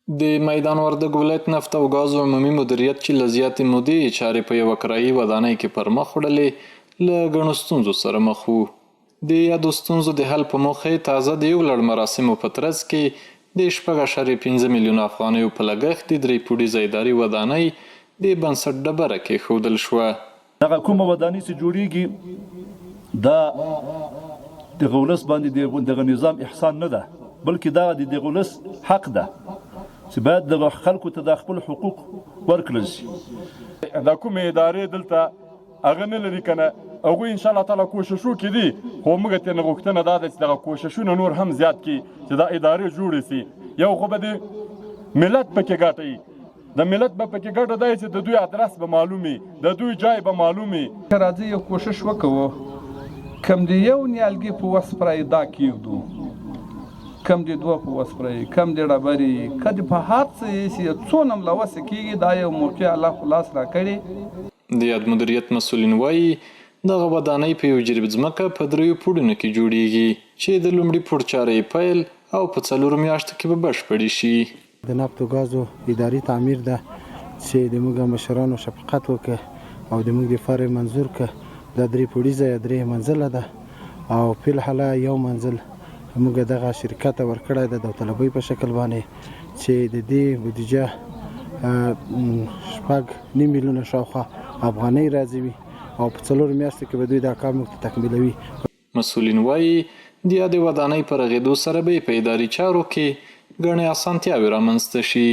د میدان وردګ ولایت نفت او ګازو عمومي مدیریت چې له زیاتې مودې چارې په یوه کرایي ودانۍ کې پر مخ وړلې له ګڼو ستونزو سره مخ وو. د یادو ستونزو د حل په موخه یې تازه د یو لړ مراسمو په ترڅ کې د 6.5 میلیونه افغانیو په لګښت د 3 پوړیزه اداري ودانۍ د بنسټ ډبره کېښودل شوه. دغه کومه ودانۍ چې جوړیږي دا دغه ولس باندې دغه نظام احسان نه ده، بلکې دا د دغه ولس حق ده چې باید دغه خلکو ته د خپل حقوق ورکړل شي. دا کومې ادارې دلته هغه نه لري که نه، هغوی انشاءالله تعالی کوشش وکړي دي، خو موږ ترېنه غوښتنه دا ده چې دغه کوششونه نور هم زیات کړي چې دا ادارې جوړې سي. یو خو به د ملت پکې ګټه وي، د ملت به پکې ګټه دی چې د دوی ادرس به معلوم وي، د دوی جای به معلوم وي. راځئ یو کوشش وکړو، کم د یو نیالګي په وس پرای دا کېږدو، کم د دوه په وس پرای، کم د ډبرې، که د په هر څه چې څونه م له وسه کېږي، دا یو موقع الله خو لاس راکړې. د یاد مدیریت مسؤلین وایي دغه ودانۍ په یو جریب ځمکه په 3 پوړونو کې جوړیږي چې د لومړي پوړ چارې یې پیل او په 4 میاشتو کې به بشپړې شي. د نفت او ګازو اداري تعمیر ده چې د موږ مشرانو شفقت وکړه او د موږ دفاع منظور کړه. دا 3 پوړیزه 3 منزله ده او په الحاله یو منزل موږ دغه شرکت ورکړی د داوطلبۍ په شکل باندې چې د دې بودیجه 6.5 میلیونه شاوخوا افغانۍ راځي او په 4 میاشتو کې به دوی دا کار موږ ته تکمیلوي. مسؤلین وایي د یادې ودانۍ په رغېدو سره به په اداري چارو کې ګڼې اسانتیاوې رامنځته شي.